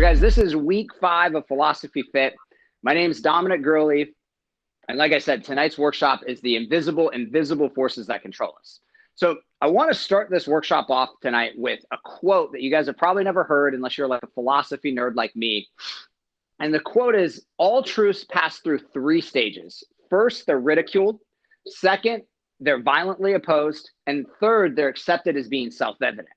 guys, this is week 5 of Philosophy Fit. My name is Dominic Gurley. And like I said, tonight's workshop is the invisible forces that control us. So I want to start this workshop off tonight with a quote that you guys have probably never heard unless you're like a philosophy nerd like me. And the quote is, all truths pass through 3 stages. First, they're ridiculed. Second, they're violently opposed. And third, they're accepted as being self-evident.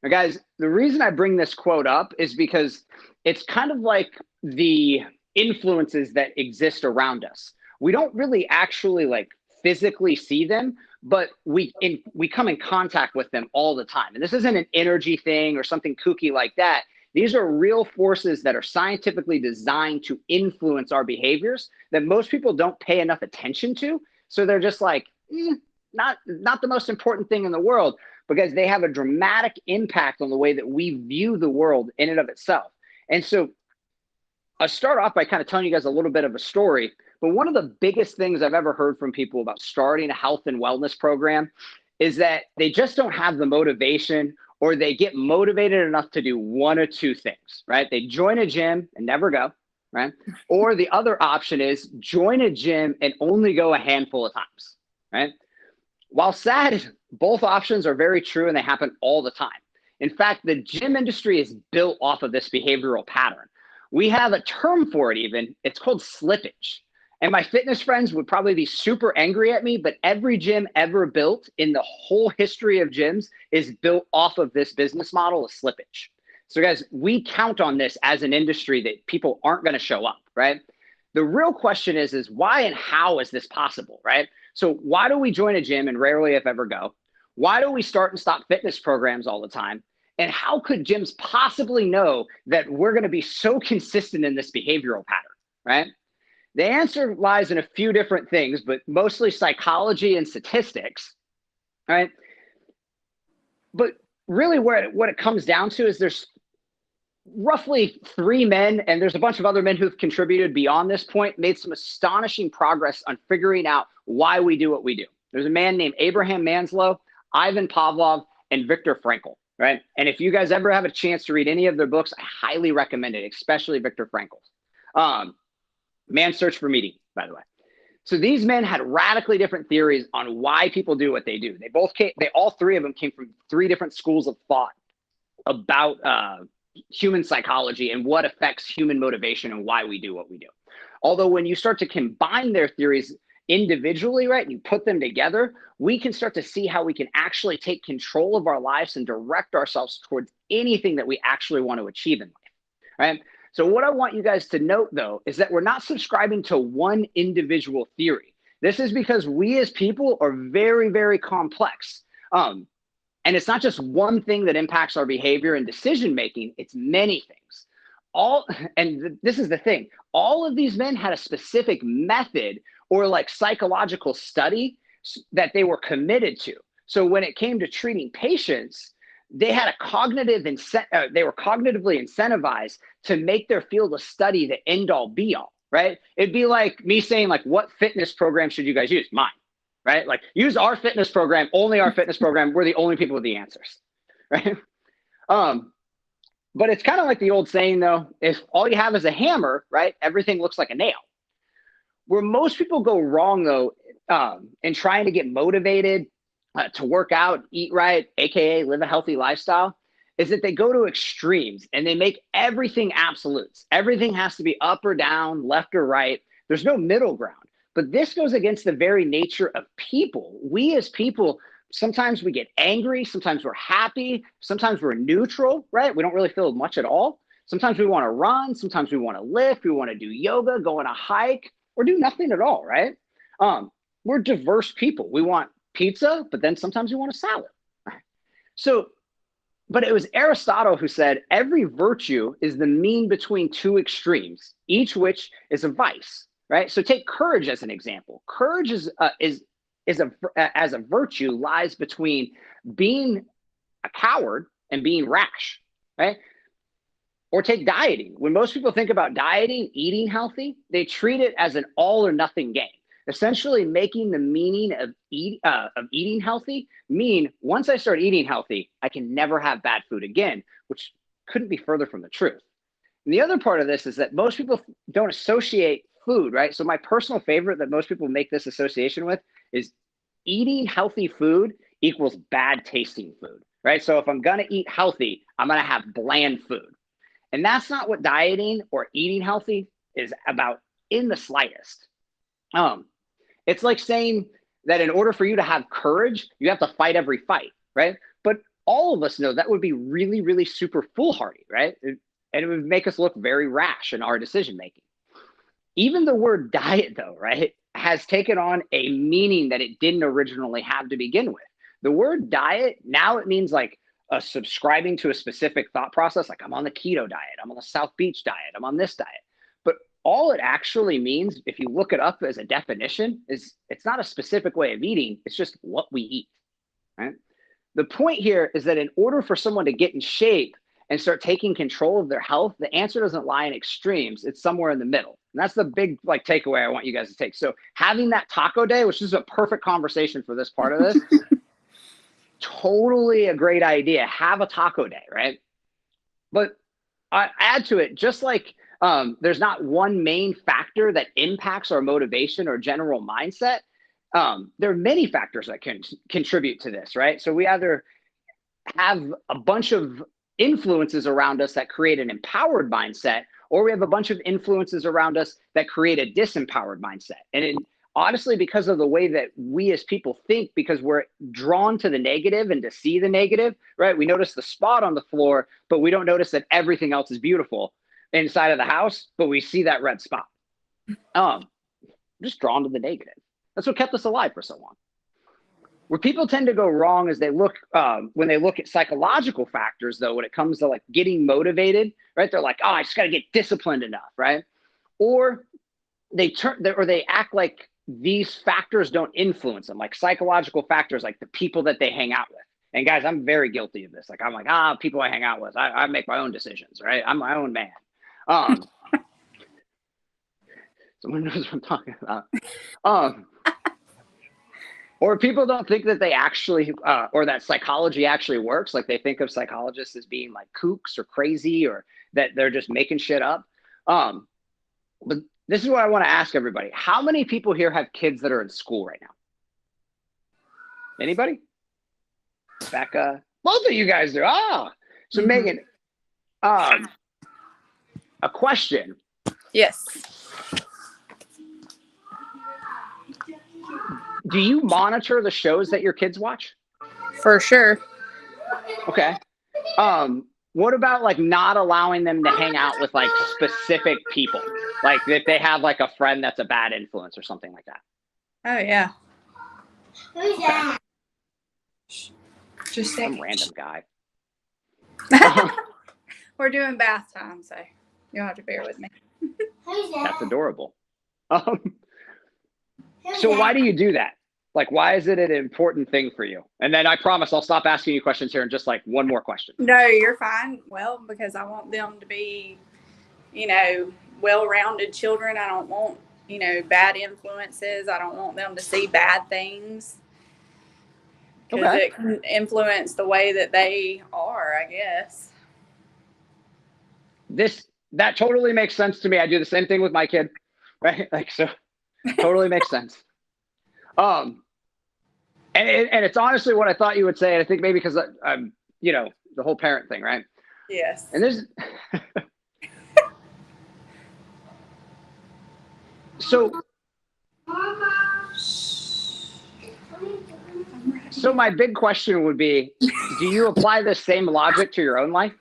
Now, guys, the reason I bring this quote up is because it's kind of like the influences that exist around us. We don't really actually like physically see them, but we come in contact with them all the time. And this isn't an energy thing or something kooky like that. These are real forces that are scientifically designed to influence our behaviors that most people don't pay enough attention to. So they're just like, not the most important thing in the world, because they have a dramatic impact on the way that we view the world in and of itself. And so I'll start off by kind of telling you guys a little bit of a story. But one of the biggest things I've ever heard from people about starting a health and wellness program is that they just don't have the motivation, or they get motivated enough to do one or two things, right? They join a gym and never go, right? Or the other option is join a gym and only go a handful of times, right? While sad, both options are very true and they happen all the time. In fact, the gym industry is built off of this behavioral pattern. We have a term for it even. It's called slippage. And my fitness friends would probably be super angry at me, but every gym ever built in the whole history of gyms is built off of this business model of slippage. So guys, we count on this as an industry that people aren't going to show up, right? The real question is why and how is this possible, right? So why do we join a gym and rarely if ever go? Why do we start and stop fitness programs all the time? And how could gyms possibly know that we're going to be so consistent in this behavioral pattern, right? The answer lies in a few different things, but mostly psychology and statistics, right? But really what it comes down to is there's roughly 3 men, and there's a bunch of other men who've contributed beyond this point, made some astonishing progress on figuring out why we do what we do. There's a man named Abraham Maslow, Ivan Pavlov, and Viktor Frankl, right? And if you guys ever have a chance to read any of their books, I highly recommend it, especially Viktor Frankl's. Man's Search for Meaning, by the way. So these men had radically different theories on why people do what they do. All 3 of them came from 3 different schools of thought about human psychology and what affects human motivation and why we do what we do. Although when you start to combine their theories individually, right, and you put them together, we can start to see how we can actually take control of our lives and direct ourselves towards anything that we actually want to achieve in life, right? So what I want you guys to note, though, is that we're not subscribing to one individual theory. This is because we as people are very, very complex. And it's not just one thing that impacts our behavior and decision-making, it's many things. This is the thing, all of these men had a specific method or like psychological study that they were committed to. So when it came to treating patients, they had they were cognitively incentivized to make their field of study the end all be all, right? It'd be like me saying like, what fitness program should you guys use? Mine, right? Like use our fitness program, only our fitness program. We're the only people with the answers, right? But it's kind of like the old saying though, if all you have is a hammer, right? Everything looks like a nail. Where most people go wrong though, in trying to get motivated, to work out, eat right, AKA live a healthy lifestyle, is that they go to extremes and they make everything absolutes. Everything has to be up or down, left or right. There's no middle ground. But this goes against the very nature of people. We as people, sometimes we get angry, sometimes we're happy, sometimes we're neutral, right? We don't really feel much at all. Sometimes we want to run, sometimes we want to lift, we want to do yoga, go on a hike, or do nothing at all, right? We're diverse people. We want pizza, but then sometimes you want a salad. So, but it was Aristotle who said every virtue is the mean between 2 extremes, each which is a vice, right? So take courage as an example. Courage as a virtue lies between being a coward and being rash, right? Or take dieting. When most people think about dieting, eating healthy, they treat it as an all or nothing game. Essentially making the meaning of eating healthy mean once I start eating healthy, I can never have bad food again, which couldn't be further from the truth. And the other part of this is that most people don't associate food, right? So my personal favorite that most people make this association with is eating healthy food equals bad tasting food, right? So if I'm going to eat healthy, I'm going to have bland food. And that's not what dieting or eating healthy is about in the slightest. It's like saying that in order for you to have courage, you have to fight every fight, right? But all of us know that would be really, really super foolhardy, right? And it would make us look very rash in our decision making. Even the word diet, though, right, has taken on a meaning that it didn't originally have to begin with. The word diet, now it means like a subscribing to a specific thought process, like I'm on the keto diet, I'm on the South Beach diet, I'm on this diet. But all it actually means, if you look it up as a definition, is it's not a specific way of eating, it's just what we eat, right? The point here is that in order for someone to get in shape and start taking control of their health, the answer doesn't lie in extremes. It's somewhere in the middle. And that's the big like takeaway I want you guys to take. So having that taco day, which is a perfect conversation for this part of this, totally a great idea. Have a taco day, right? But I add to it, just like there's not one main factor that impacts our motivation or general mindset. There are many factors that can contribute to this, right? So we either have a bunch of influences around us that create an empowered mindset, or we have a bunch of influences around us that create a disempowered mindset. And honestly, because of the way that we as people think, because we're drawn to the negative and to see the negative, right? We notice the spot on the floor, but we don't notice that everything else is beautiful inside of the house, but we see that red spot. Just drawn to the negative. That's what kept us alive for so long. Where people tend to go wrong is they look when they look at psychological factors, though, when it comes to like getting motivated, right? They're like, oh, I just got to get disciplined enough, right? Or they act like these factors don't influence them, like psychological factors, like the people that they hang out with. And guys, I'm very guilty of this. Like, I'm like, people I hang out with, I make my own decisions, right? I'm my own man. Someone knows what I'm talking about. Or people don't think that they actually, or that psychology actually works. Like they think of psychologists as being like kooks or crazy, or that they're just making shit up. But this is what I want to ask everybody. How many people here have kids that are in school right now? Anybody? Becca? Both of you guys do. So Megan, a question. Yes. Do you monitor the shows that your kids watch? For sure. Okay. What about like not allowing them to hang out with like specific people? Like if they have like a friend that's a bad influence or something like that. Oh yeah. Who's that? Just some random guy. We're doing bath time, so you'll have to bear with me. Who's that? That's adorable. So why do you do that? Like, why is it an important thing for you? And then I promise I'll stop asking you questions here in just like one more question. No, you're fine. Well, because I want them to be, well-rounded children. I don't want, bad influences. I don't want them to see bad things. Because it can influence the way that they are, I guess. That totally makes sense to me. I do the same thing with my kid, right? Like, so totally makes sense. And it's honestly what I thought you would say. And I think maybe because I'm, the whole parent thing, right? Yes. And there's, so my big question would be, do you apply the same logic to your own life?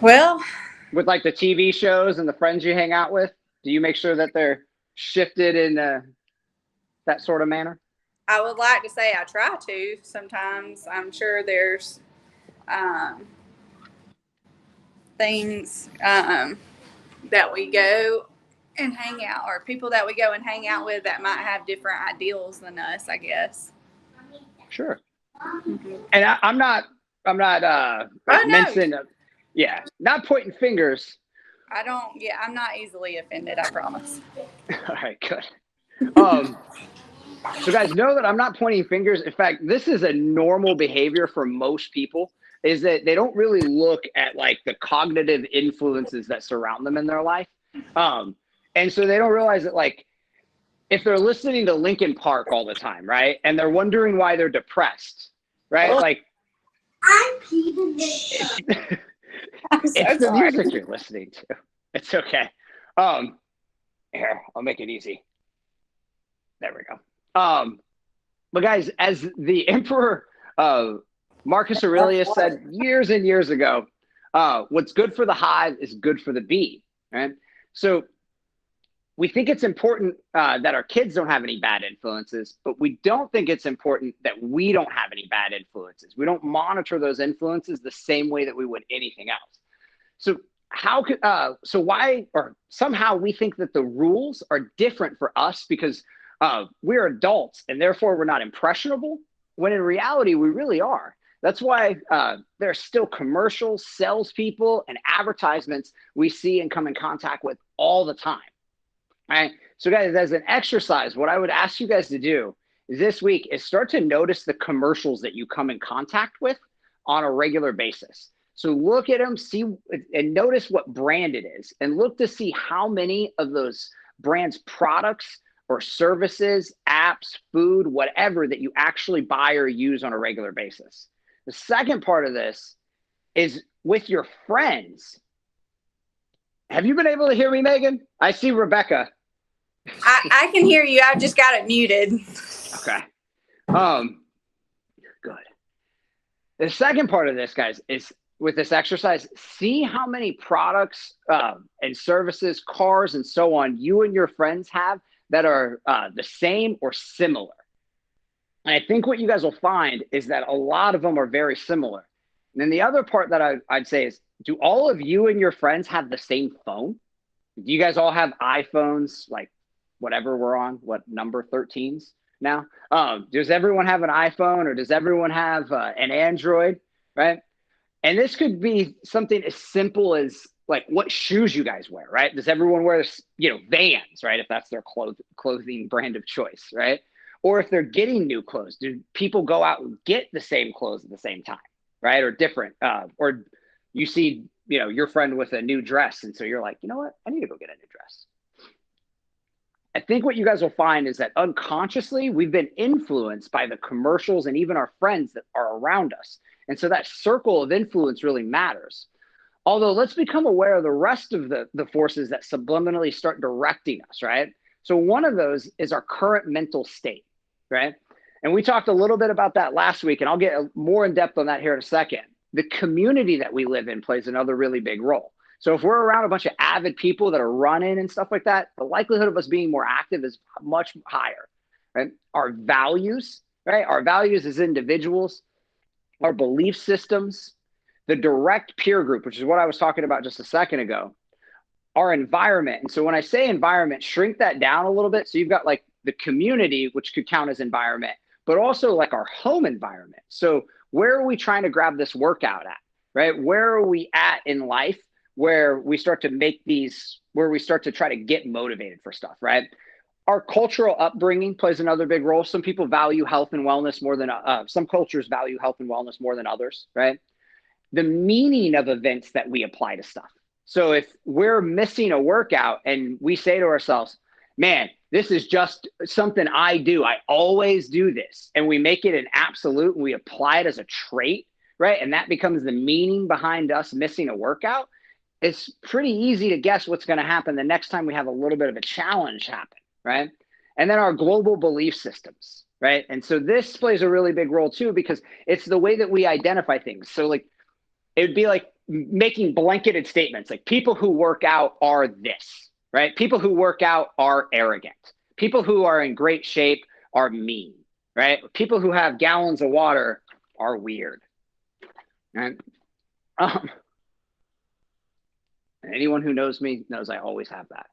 Well, with like the TV shows and the friends you hang out with, do you make sure that they're shifted in that sort of manner? I would like to say I try to. Sometimes I'm sure there's things that we go and hang out, or people that we go and hang out with that might have different ideals than us, I guess. Sure. Mm-hmm. And I'm not mentioning, not pointing fingers. I'm not easily offended, I promise. All right, good. So guys, know that I'm not pointing fingers. In fact, this is a normal behavior for most people. is that they don't really look at like the cognitive influences that surround them in their life. And so they don't realize that, like, if they're listening to Linkin Park all the time, right, and they're wondering why they're depressed, right? Like, it's the music you're listening to. It's okay. Here, I'll make it easy. There we go. But guys, as the Emperor Marcus Aurelius said years and years ago, what's good for the hive is good for the bee, right? So we think it's important that our kids don't have any bad influences, but we don't think it's important that we don't have any bad influences. We don't monitor those influences the same way that we would anything else. So how could why, or somehow we think that the rules are different for us because we're adults and therefore we're not impressionable, when in reality we really are. That's why there are still commercials, salespeople, and advertisements we see and come in contact with all the time. All right. So guys, as an exercise, what I would ask you guys to do this week is start to notice the commercials that you come in contact with on a regular basis. So look at them, see, and notice what brand it is, and look to see how many of those brands' products or services, apps, food, whatever that you actually buy or use on a regular basis. The second part of this is with your friends. Have you been able to hear me, Megan? I see Rebecca. I can hear you. I've just got it muted. Okay. Good. The second part of this, guys, is with this exercise, see how many products and services, cars, and so on you and your friends have that are the same or similar. And I think what you guys will find is that a lot of them are very similar. And then the other part that I'd say is, do all of you and your friends have the same phone? Do you guys all have iPhones, like whatever we're on, what number, 13s now? Does everyone have an iPhone, or does everyone have an Android, right? And this could be something as simple as like what shoes you guys wear, right? Does everyone wear, Vans, right? If that's their clothing brand of choice, right? Or if they're getting new clothes, do people go out and get the same clothes at the same time, right? Or different, or you see, your friend with a new dress, and so you're like, you know what? I need to go get a new dress. I think what you guys will find is that unconsciously we've been influenced by the commercials and even our friends that are around us. And so that circle of influence really matters. Although let's become aware of the rest of the forces that subliminally start directing us, right? So one of those is our current mental state, right? And we talked a little bit about that last week, and I'll get more in depth on that here in a second. The community that we live in plays another really big role. So if we're around a bunch of avid people that are running and stuff like that, the likelihood of us being more active is much higher, right? Our values, right? Our values as individuals, our belief systems, the direct peer group, which is what I was talking about just a second ago, our environment. And so when I say environment, shrink that down a little bit. So you've got like the community, which could count as environment, but also like our home environment. So where are we trying to grab this workout at, right? Where are we at in life where we start to make these, where we start to try to get motivated for stuff, right? Our cultural upbringing plays another big role. Some people value health and wellness more than, some cultures value health and wellness more than others, right? The meaning of events that we apply to stuff. So if we're missing a workout and we say to ourselves, man, this is just something I do, I always do this, and we make it an absolute and we apply it as a trait, right? And that becomes the meaning behind us missing a workout. It's pretty easy to guess what's going to happen the next time we have a little bit of a challenge happen, right? And then our global belief systems, right? And so this plays a really big role too, because it's the way that we identify things. So like, it would be like making blanketed statements, like people who work out are this, right? People who work out are arrogant. People who are in great shape are mean, right? People who have gallons of water are weird. And anyone who knows me knows I always have that.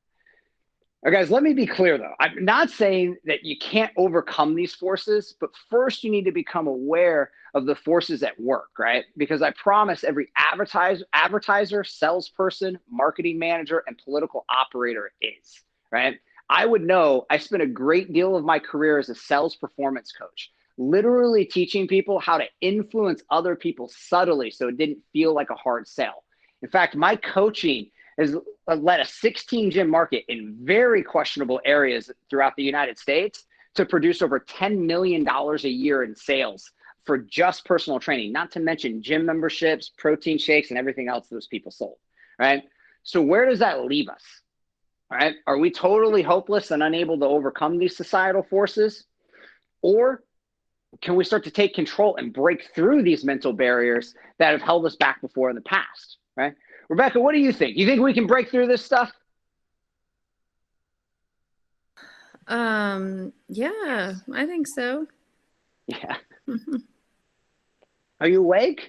All right, guys, let me be clear though. I'm not saying that you can't overcome these forces, but first you need to become aware of the forces at work, right? Because I promise every advertiser, salesperson, marketing manager, and political operator is, right? I would know, I spent a great deal of my career as a sales performance coach, literally teaching people how to influence other people subtly so it didn't feel like a hard sell. In fact, my coaching has led a 16 gym market in very questionable areas throughout the United States to produce over $10 million a year in sales for just personal training, not to mention gym memberships, protein shakes, and everything else those people sold, right? So where does that leave us, right? Are we totally hopeless and unable to overcome these societal forces? Or can we start to take control and break through these mental barriers that have held us back before in the past, right? Rebecca, what do you think? You think we can break through this stuff? Yeah, I think so. Yeah. Are you awake?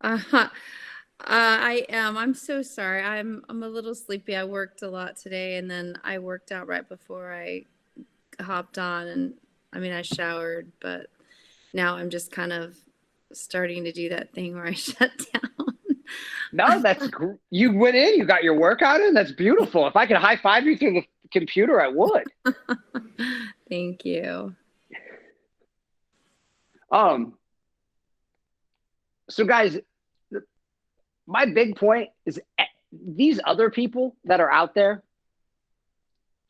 I am. I'm so sorry. I'm a little sleepy. I worked a lot today, and then I worked out right before I hopped on, and I mean, I showered, but now I'm just kind of starting to do that thing where I shut down. No, you went in, you got your workout in. That's beautiful. If I could high five you through the computer, I would. Thank you. So guys, my big point is these other people that are out there,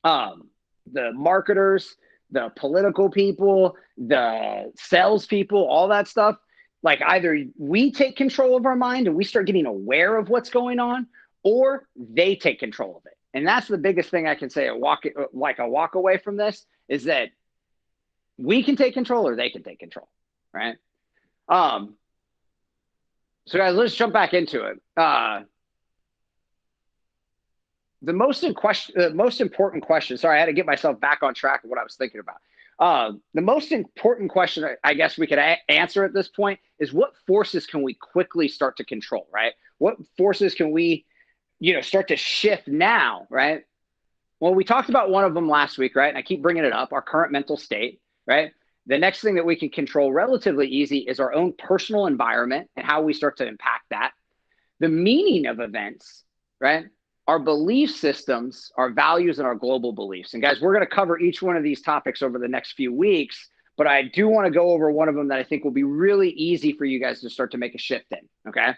the marketers, the political people, the sales people, all that stuff, like either we take control of our mind and we start getting aware of what's going on, or they take control of it. And that's the biggest thing I can say, a walk away from this, is that we can take control or they can take control, right? So guys, let's jump back into it. The most important question, sorry, I had to get myself back on track of what I was thinking about. The most important question I guess we could answer at this point is, what forces can we quickly start to control, right? What forces can we, start to shift now, right? Well, we talked about one of them last week, right? And I keep bringing it up, our current mental state, right? The next thing that we can control relatively easy is our own personal environment and how we start to impact that. The meaning of events, right? Our belief systems, our values, and our global beliefs. And guys, we're going to cover each one of these topics over the next few weeks, but I do want to go over one of them that I think will be really easy for you guys to start to make a shift in, okay?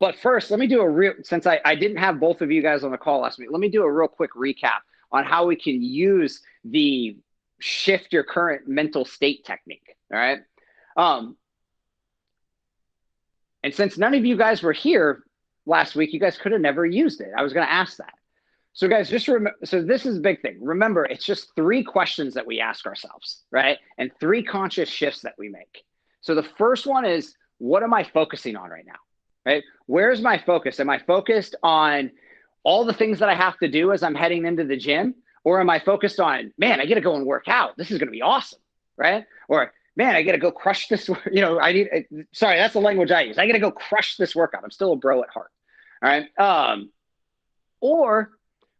But first, let me do since I didn't have both of you guys on the call last week, let me do a real quick recap on how we can use the shift your current mental state technique, all right? And since none of you guys were here last week, you guys could have never used it. I was going to ask that. So guys, just remember, so this is a big thing. Remember, it's just 3 questions that we ask ourselves, right? And 3 conscious shifts that we make. So the first one is, what am I focusing on right now, right? Where's my focus? Am I focused on all the things that I have to do as I'm heading into the gym? Or am I focused on, man, I got to go and work out. This is going to be awesome, right? Or, man, I got to go crush this. Sorry, that's the language I use. I got to go crush this workout. I'm still a bro at heart. All right.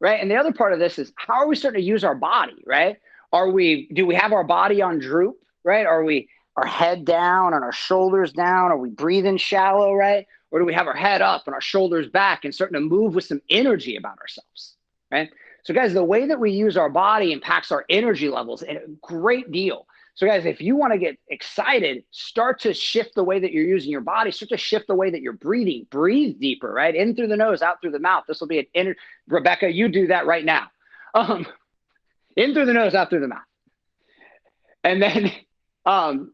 Right. And the other part of this is, how are we starting to use our body, right? Do we have our body on droop, right? Are we our head down and our shoulders down? Are we breathing shallow, right? Or do we have our head up and our shoulders back and starting to move with some energy about ourselves, right? So guys, the way that we use our body impacts our energy levels in a great deal. So guys, if you want to get excited, start to shift the way that you're using your body, start to shift the way that you're breathing. Breathe deeper, right? In through the nose, out through the mouth. This will be Rebecca, you do that right now. In through the nose, out through the mouth. And then the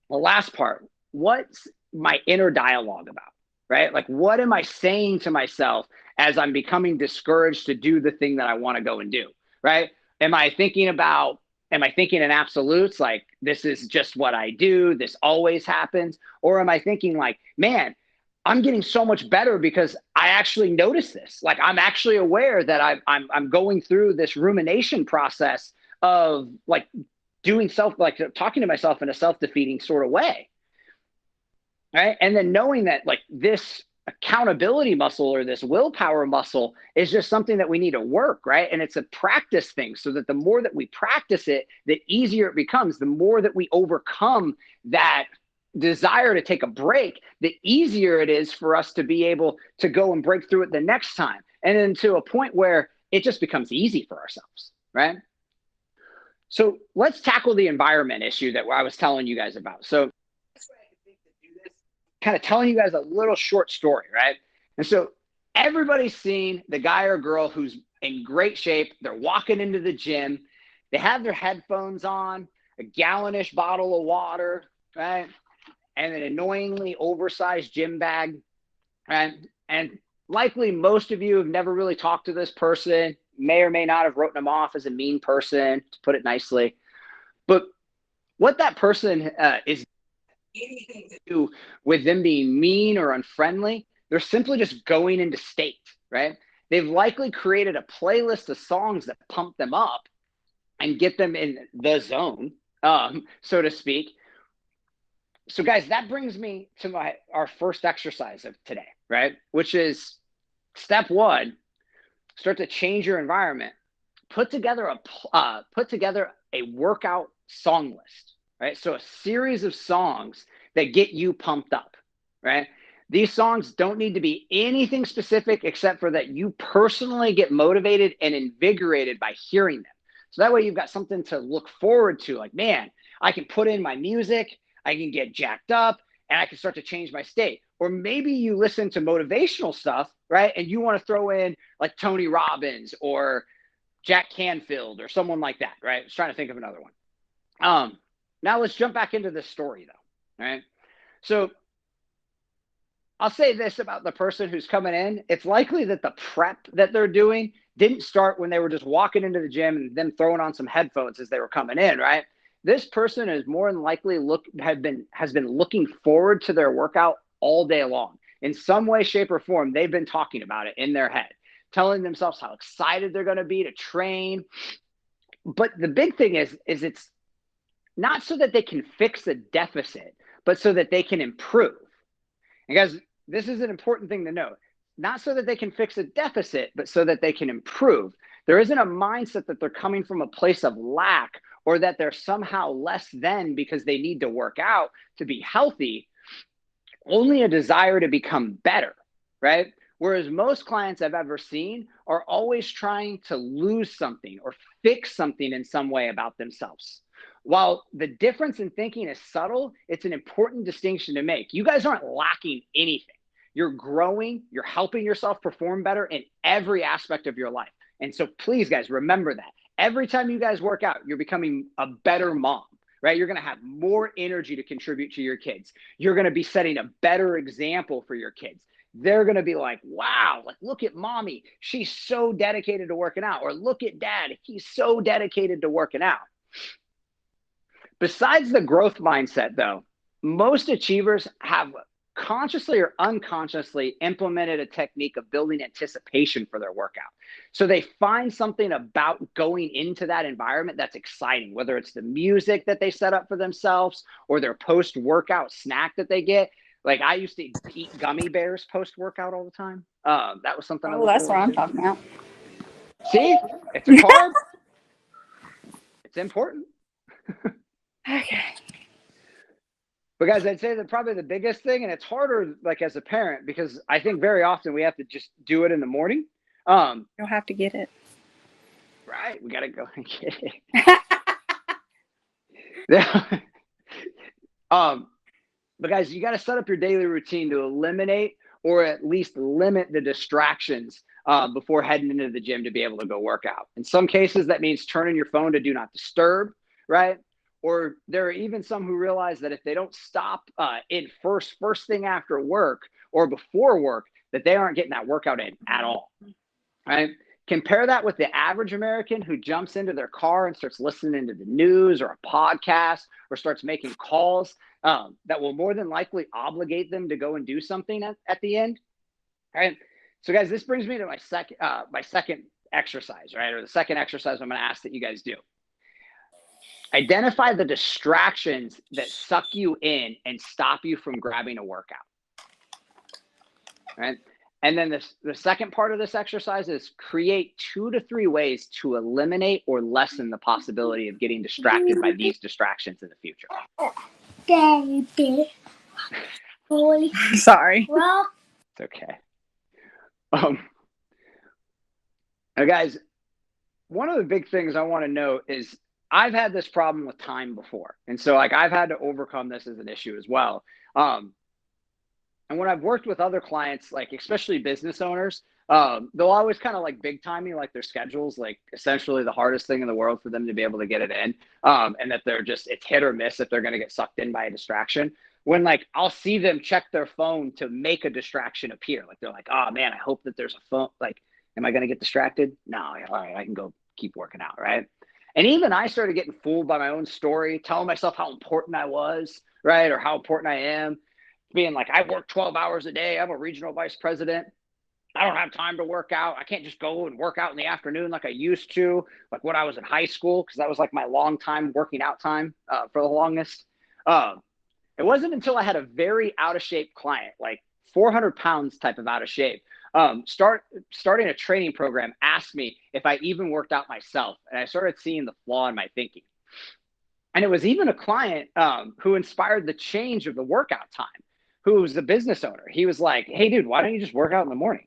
last part, what's my inner dialogue about, right? Like, what am I saying to myself as I'm becoming discouraged to do the thing that I want to go and do, right? Am I thinking in absolutes, like, this is just what I do, this always happens? Or am I thinking like, man, I'm getting so much better because I actually notice this. Like, I'm actually aware that I'm going through this rumination process of like talking to myself in a self-defeating sort of way, right? And then knowing that like this accountability muscle or this willpower muscle is just something that we need to work, right? And it's a practice thing, so that the more that we practice it, the easier it becomes. The more that we overcome that desire to take a break, the easier it is for us to be able to go and break through it the next time. And then to a point where it just becomes easy for ourselves, right? So let's tackle the environment issue that I was telling you guys about. So kind of telling you guys a little short story, right? And so everybody's seen the guy or girl who's in great shape. They're walking into the gym. They have their headphones on, a gallonish bottle of water, right? And an annoyingly oversized gym bag, right? And likely most of you have never really talked to this person, may or may not have written them off as a mean person, to put it nicely. But what that person is anything to do with them being mean or unfriendly, they're simply just going into state, right? They've likely created a playlist of songs that pump them up and get them in the zone, so to speak. So guys, that brings me to our first exercise of today, right? Which is step one, start to change your environment. Put together a workout song list, right? So a series of songs that get you pumped up, right? These songs don't need to be anything specific except for that you personally get motivated and invigorated by hearing them. So that way you've got something to look forward to. Like, man, I can put in my music, I can get jacked up, and I can start to change my state. Or maybe you listen to motivational stuff, right? And you want to throw in like Tony Robbins or Jack Canfield or someone like that, right? I was trying to think of another one. Now let's jump back into this story though, right? So I'll say this about the person who's coming in. It's likely that the prep that they're doing didn't start when they were just walking into the gym and then throwing on some headphones as they were coming in, right? This person is more than likely has been looking forward to their workout all day long. In some way, shape, or form, they've been talking about it in their head, telling themselves how excited they're going to be to train. But the big thing is it's not so that they can fix a deficit, but so that they can improve. And guys, this is an important thing to note. Not so that they can fix a deficit, but so that they can improve. There isn't a mindset that they're coming from a place of lack or that they're somehow less than because they need to work out to be healthy. Only a desire to become better, right? Whereas most clients I've ever seen are always trying to lose something or fix something in some way about themselves. While the difference in thinking is subtle, it's an important distinction to make. You guys aren't lacking anything. You're growing, you're helping yourself perform better in every aspect of your life. And so please, guys, remember that. Every time you guys work out, you're becoming a better mom, right? You're going to have more energy to contribute to your kids. You're going to be setting a better example for your kids. They're going to be like, wow, like, look at mommy. She's so dedicated to working out. Or look at dad. He's so dedicated to working out. Besides the growth mindset, though, most achievers have consciously or unconsciously implemented a technique of building anticipation for their workout. So they find something about going into that environment that's exciting, whether it's the music that they set up for themselves or their post-workout snack that they get. Like I used to eat gummy bears post-workout all the time. That was something. Oh, that's what I'm talking about. See, it's a carb. It's important. Okay. But guys, I'd say that probably the biggest thing, and it's harder like as a parent, because I think very often we have to just do it in the morning. You'll have to get it. Right. We got to go and get it. But guys, you got to set up your daily routine to eliminate or at least limit the distractions before heading into the gym to be able to go work out. In some cases, that means turning your phone to do not disturb, right? Or there are even some who realize that if they don't stop in first thing after work or before work, that they aren't getting that workout in at all, right? Compare that with the average American who jumps into their car and starts listening to the news or a podcast or starts making calls that will more than likely obligate them to go and do something at the end, right? So guys, this brings me to my second exercise, right? Or the second exercise I'm going to ask that you guys do. Identify the distractions that suck you in and stop you from grabbing a workout, right? And then the second part of this exercise is create 2 to 3 ways to eliminate or lessen the possibility of getting distracted by these distractions in the future. Sorry. It's okay. Now guys, one of the big things I want to note is I've had this problem with time before. And so like I've had to overcome this as an issue as well. And when I've worked with other clients, like especially business owners, they'll always kind of like big time me, like their schedules, like essentially the hardest thing in the world for them to be able to get it in. And that they're just, it's hit or miss if they're going to get sucked in by a distraction. When like I'll see them check their phone to make a distraction appear. Like they're like, oh man, I hope that there's a phone. Like, am I going to get distracted? No, all right, I can go keep working out, right? And even I started getting fooled by my own story, telling myself how important I was, right? Or how important I am, being like, I work 12 hours a day. I'm a regional vice president. I don't have time to work out. I can't just go and work out in the afternoon like I used to, like when I was in high school, because that was like my long time working out time for the longest. It wasn't until I had a very out of shape client, like 400 pounds type of out of shape, starting a training program, asked me if I even worked out myself. And I started seeing the flaw in my thinking. And it was even a client who inspired the change of the workout time, who was the business owner. He was like, hey, dude, why don't you just work out in the morning?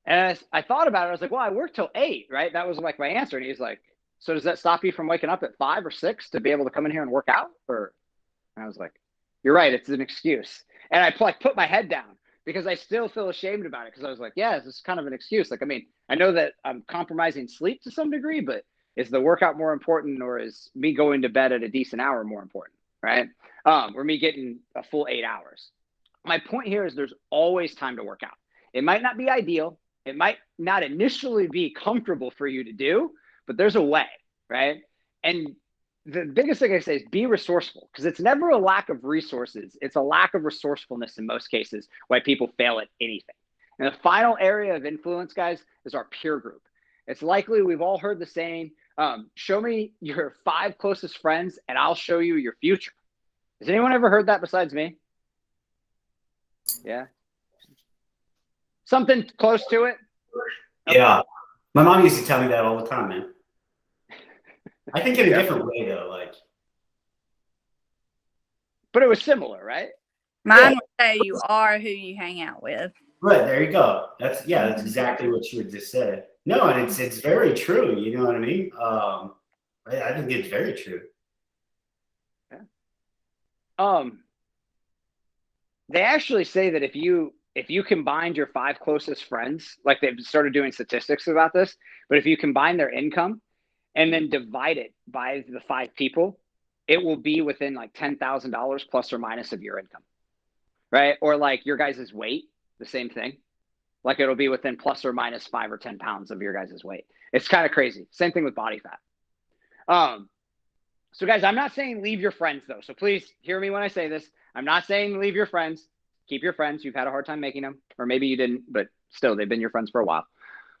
And I thought about it. I was like, well, I work till 8, right? That was like my answer. And he's like, so does that stop you from waking up at 5 or 6 to be able to come in here and work out? And I was like, you're right. It's an excuse. And I like put my head down because I still feel ashamed about it. Because I was like, yeah, this is kind of an excuse. Like, I mean, I know that I'm compromising sleep to some degree, but is the workout more important, or is me going to bed at a decent hour more important, right? Or me getting a full 8 hours? My point here is there's always time to work out. It might not be ideal. It might not initially be comfortable for you to do, but there's a way, right? And the biggest thing I say is be resourceful, because it's never a lack of resources. It's a lack of resourcefulness in most cases why people fail at anything. And the final area of influence, guys, is our peer group. It's likely we've all heard the saying, show me your 5 closest friends and I'll show you your future. Has anyone ever heard that besides me? Yeah. Something close to it? Yeah. My mom used to tell me that all the time, man. I think in a different way, though. Like, but it was similar, right? Mine would say you are who you hang out with. Right, there you go. That's exactly what you just said. No, and it's very true. You know what I mean? I think it's very true. Yeah. They actually say that if you combined your 5 closest friends, like they've started doing statistics about this, but if you combine their income and then divide it by the 5 people, it will be within like $10,000 plus or minus of your income, right? Or like your guys' weight, the same thing. Like it'll be within plus or minus 5 or 10 pounds of your guys' weight. It's kind of crazy. Same thing with body fat. So guys, I'm not saying leave your friends though. So please hear me when I say this. I'm not saying leave your friends. Keep your friends. You've had a hard time making them, or maybe you didn't, but still they've been your friends for a while.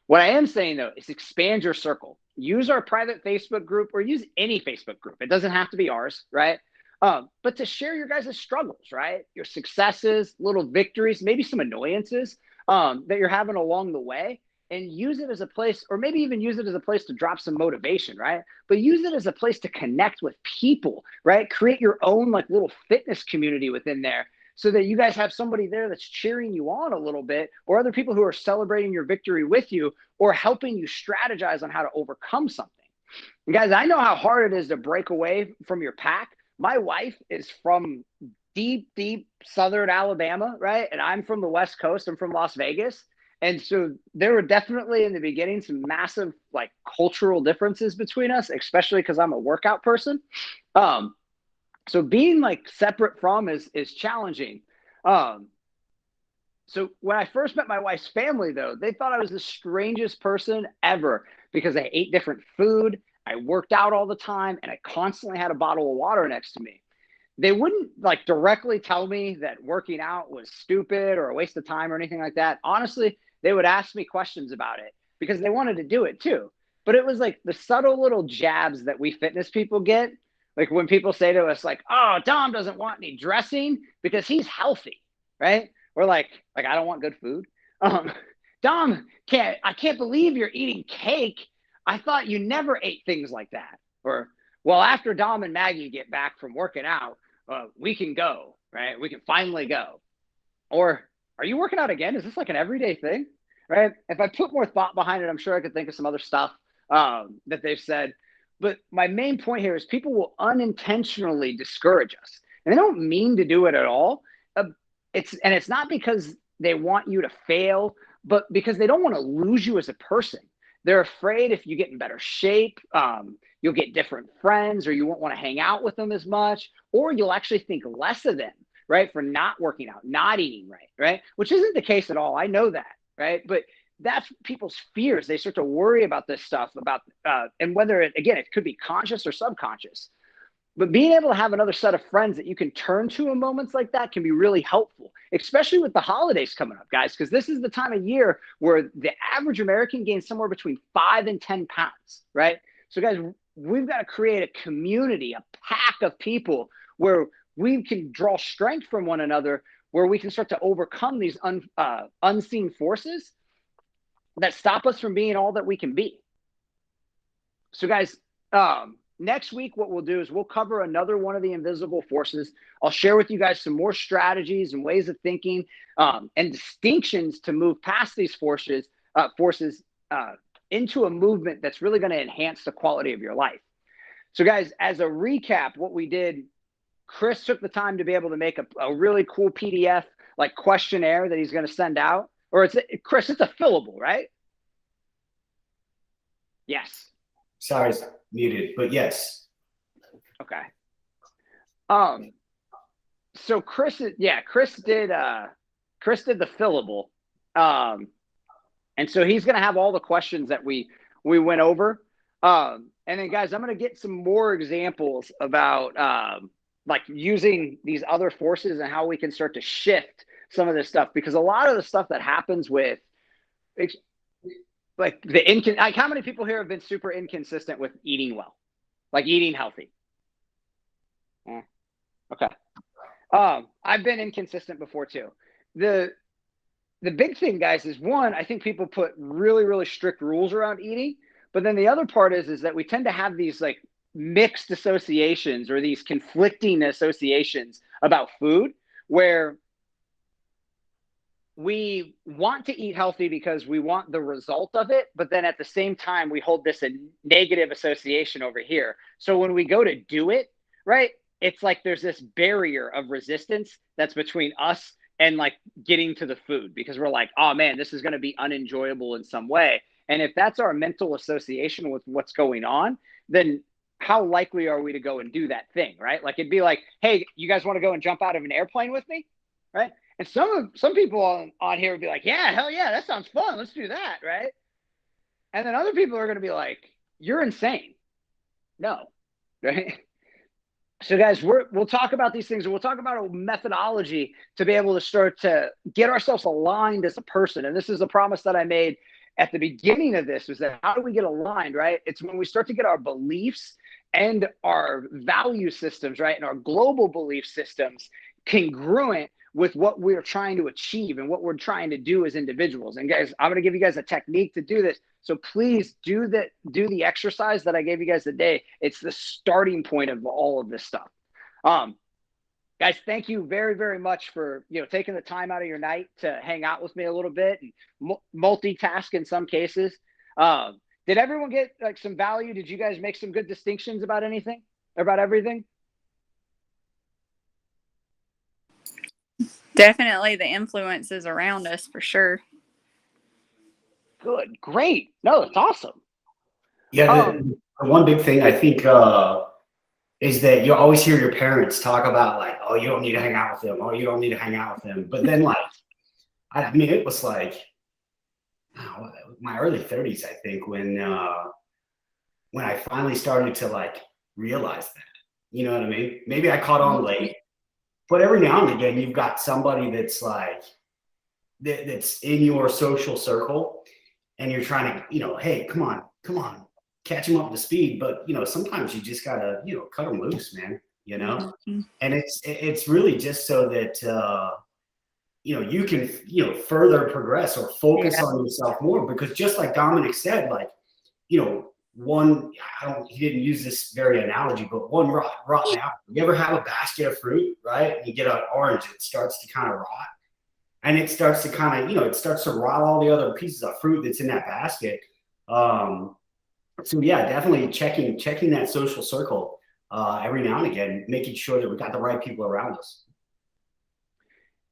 What I am saying though is expand your circle. Use our private Facebook group, or use any Facebook group. It doesn't have to be ours, right? But to share your guys' struggles, right? Your successes, little victories, maybe some annoyances that you're having along the way, and use it as a place, or maybe even use it as a place to drop some motivation, right? But use it as a place to connect with people, right? Create your own like little fitness community within there, so that you guys have somebody there that's cheering you on a little bit, or other people who are celebrating your victory with you, or helping you strategize on how to overcome something. And guys, I know how hard it is to break away from your pack. My wife is from deep, deep Southern Alabama, right? And I'm from the West Coast. I'm from Las Vegas. And so there were definitely in the beginning some massive like cultural differences between us, especially because I'm a workout person. So being like separate from is challenging. So when I first met my wife's family, though, they thought I was the strangest person ever because I ate different food, I worked out all the time, and I constantly had a bottle of water next to me. They wouldn't like directly tell me that working out was stupid or a waste of time or anything like that. Honestly, they would ask me questions about it because they wanted to do it too. But it was like the subtle little jabs that we fitness people get. Like when people say to us like, oh, Dom doesn't want any dressing because he's healthy, right? We're like I don't want good food. Dom, I can't believe you're eating cake. I thought you never ate things like that. Or, well, after Dom and Maggie get back from working out, we can go, right? We can finally go. Or, are you working out again? Is this like an everyday thing, right? If I put more thought behind it, I'm sure I could think of some other stuff that they've said. But my main point here is people will unintentionally discourage us, and they don't mean to do it at all. It's not because they want you to fail, but because they don't want to lose you as a person. They're afraid if you get in better shape, you'll get different friends, or you won't want to hang out with them as much, or you'll actually think less of them, right? For not working out, not eating right, right? Which isn't the case at all. I know that, right? But that's people's fears. They start to worry about this stuff, and whether it could be conscious or subconscious. But being able to have another set of friends that you can turn to in moments like that can be really helpful, especially with the holidays coming up, guys, because this is the time of year where the average American gains somewhere between 5 and 10 pounds, right? So, guys, we've got to create a community, a pack of people where we can draw strength from one another, where we can start to overcome these unseen forces that stop us from being all that we can be. So, guys, next week, what we'll do is we'll cover another one of the invisible forces. I'll share with you guys some more strategies and ways of thinking and distinctions to move past these forces into a movement that's really going to enhance the quality of your life. So, guys, as a recap, what we did, Chris took the time to be able to make a really cool PDF like questionnaire that he's going to send out. Or Chris, it's a fillable, right? Yes. Sorry, it's muted, but yes. Okay. So Chris did the fillable. And so he's going to have all the questions that we went over. And then, guys, I'm going to get some more examples about like using these other forces and how we can start to shift some of this stuff, because a lot of the stuff that happens with like how many people here have been super inconsistent with eating well, like eating healthy? Okay. I've been inconsistent before too. The big thing, guys, is one, I think people put really, really strict rules around eating, but then the other part is that we tend to have these like mixed associations or these conflicting associations about food, where we want to eat healthy because we want the result of it, but then at the same time, we hold this a negative association over here. So when we go to do it, right, it's like there's this barrier of resistance that's between us and like getting to the food, because we're like, oh man, this is going to be unenjoyable in some way. And if that's our mental association with what's going on, then how likely are we to go and do that thing, right? Like it'd be like, hey, you guys want to go and jump out of an airplane with me, right? And some people on here would be like, yeah, hell yeah, that sounds fun. Let's do that, right? And then other people are going to be like, you're insane. No, right? So, guys, we'll talk about these things, and we'll talk about a methodology to be able to start to get ourselves aligned as a person. And this is a promise that I made at the beginning of this, was that how do we get aligned, right? It's when we start to get our beliefs and our value systems, right, and our global belief systems congruent with what we're trying to achieve and what we're trying to do as individuals. And guys, I'm going to give you guys a technique to do this. So please do the exercise that I gave you guys today. It's the starting point of all of this stuff. Guys, thank you very, very much for taking the time out of your night to hang out with me a little bit and multitask in some cases. Did everyone get like some value? Did you guys make some good distinctions about anything, about everything? Definitely the influences around us, for sure. Good, great. No, it's awesome. Yeah, the one big thing I think is that you always hear your parents talk about like, oh, you don't need to hang out with them. Oh, you don't need to hang out with them. But then like, I mean, it was like my early 30s, I think, when I finally started to like realize that. You know what I mean? Maybe I caught on late, but every now and again, you've got somebody that's like that's in your social circle, and you're trying to, hey, come on, catch them up to speed. But sometimes you just gotta, cut them loose, man. Mm-hmm. And it's really just so that you can further progress or focus on yourself more, because just like Dominic said, like he didn't use this very analogy, but one rotten apple. You ever have a basket of fruit, right? You get an orange, it starts to kind of rot, and it starts to kind of it starts to rot all the other pieces of fruit that's in that basket. So yeah, definitely checking that social circle every now and again, making sure that we got the right people around us.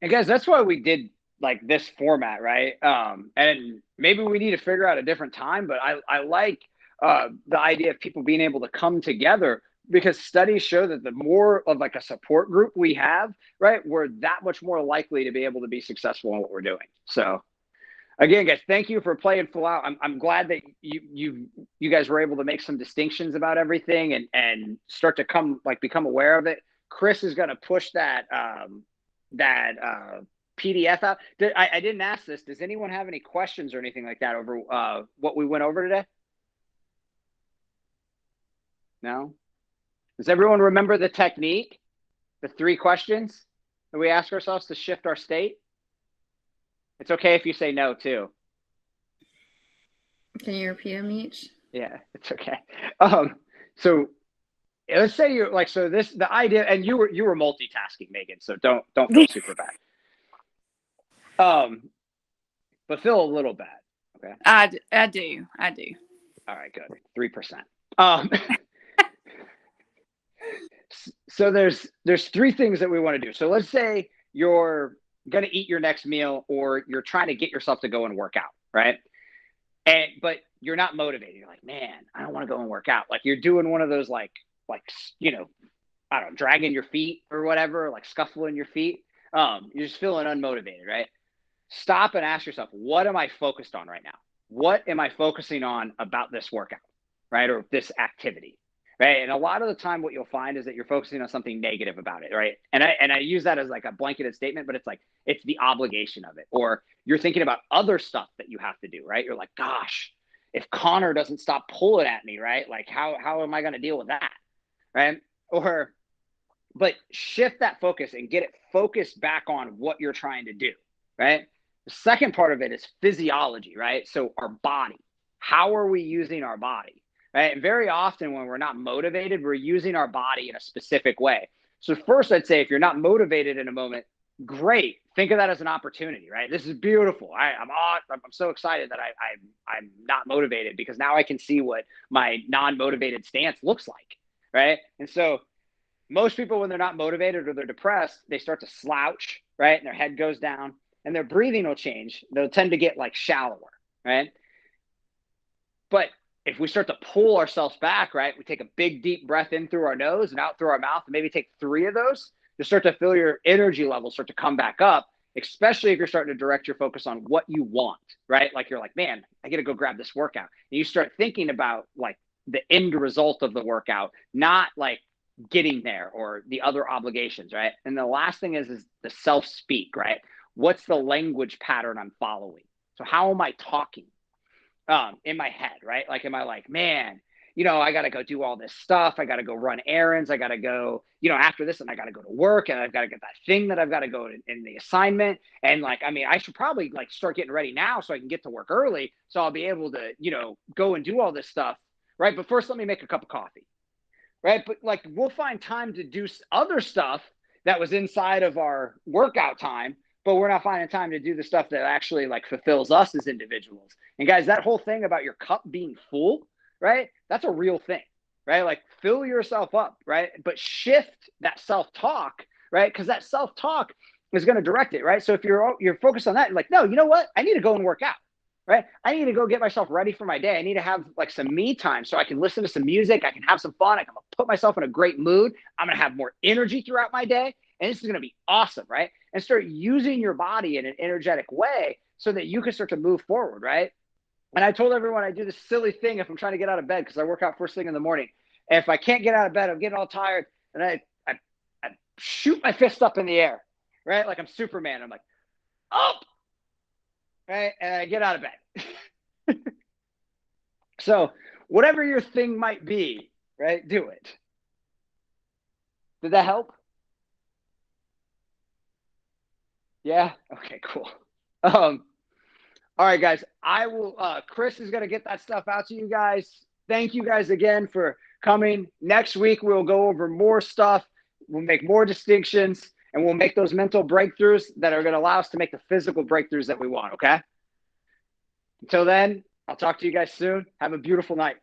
And guys, that's why we did like this format, right? And maybe we need to figure out a different time, but I like the idea of people being able to come together, because studies show that the more of like a support group we have, right, we're that much more likely to be able to be successful in what we're doing. So again, guys, thank you for playing full out. I'm glad that you guys were able to make some distinctions about everything and start to become aware of it. Chris is going to push that PDF out. I didn't ask this. Does anyone have any questions or anything like that over what we went over today? No? Does everyone remember the technique? The 3 questions that we ask ourselves to shift our state? It's okay if you say no too. Can you repeat them each? Yeah, it's okay. So let's say you're like, so this, the idea, and you were multitasking, Megan, so don't feel super bad. But feel a little bad. Okay. I do. All right, good. 3%. So there's 3 things that we want to do. So let's say you're going to eat your next meal, or you're trying to get yourself to go and work out, right? But you're not motivated. You're like, man, I don't want to go and work out. Like you're doing one of those like, you know, I don't know, dragging your feet or whatever, like scuffling your feet. You're just feeling unmotivated, right? Stop and ask yourself, what am I focused on right now? What am I focusing on about this workout, right? Or this activity, right? And a lot of the time what you'll find is that you're focusing on something negative about it, right? And I use that as like a blanketed statement, but it's like, it's the obligation of it. Or you're thinking about other stuff that you have to do, right? You're like, gosh, if Connor doesn't stop pulling at me, right? Like how am I going to deal with that, right? But shift that focus and get it focused back on what you're trying to do, right? The second part of it is physiology, right? So our body, how are we using our body, right? And very often when we're not motivated, we're using our body in a specific way. So first, I'd say if you're not motivated in a moment, great. Think of that as an opportunity, right? This is beautiful. I'm so excited that I'm not motivated, because now I can see what my non-motivated stance looks like, right? And so most people, when they're not motivated or they're depressed, they start to slouch, right? And their head goes down and their breathing will change. They'll tend to get like shallower, right? But if we start to pull ourselves back, right? We take a big, deep breath in through our nose and out through our mouth, and maybe take 3 of those, you start to feel your energy levels start to come back up, especially if you're starting to direct your focus on what you want, right? Like you're like, man, I got to go grab this workout. And you start thinking about like the end result of the workout, not like getting there or the other obligations, right? And the last thing is the self-speak, right? What's the language pattern I'm following? So how am I talking in my head, right? Like, am I like, man, you know, I got to go do all this stuff. I got to go run errands. I got to go, you know, after this, and I got to go to work, and I've got to get that thing that I've got to go in the assignment. And like, I mean, I should probably like start getting ready now so I can get to work early, so I'll be able to, you know, go and do all this stuff, right? But first, let me make a cup of coffee, right? But like, we'll find time to do other stuff that was inside of our workout time, but we're not finding time to do the stuff that actually like fulfills us as individuals. And guys, that whole thing about your cup being full, right? That's a real thing, right? Like fill yourself up, right? But shift that self-talk, right? Because that self-talk is going to direct it, right? So if you're focused on that, you're like, no, you know what? I need to go and work out, right? I need to go get myself ready for my day. I need to have like some me time so I can listen to some music. I can have some fun. I can put myself in a great mood. I'm going to have more energy throughout my day. And this is going to be awesome, right? And start using your body in an energetic way so that you can start to move forward, right? And I told everyone I do this silly thing if I'm trying to get out of bed, because I work out first thing in the morning. And if I can't get out of bed, I'm getting all tired, and I shoot my fist up in the air, right? Like I'm Superman. I'm like, up, right? And I get out of bed. So whatever your thing might be, right? Do it. Did that help? Yeah? Okay, cool. All right, guys, I will, Chris is going to get that stuff out to you guys. Thank you guys again for coming. Next week, we'll go over more stuff. We'll make more distinctions, and we'll make those mental breakthroughs that are going to allow us to make the physical breakthroughs that we want, okay? Until then, I'll talk to you guys soon. Have a beautiful night.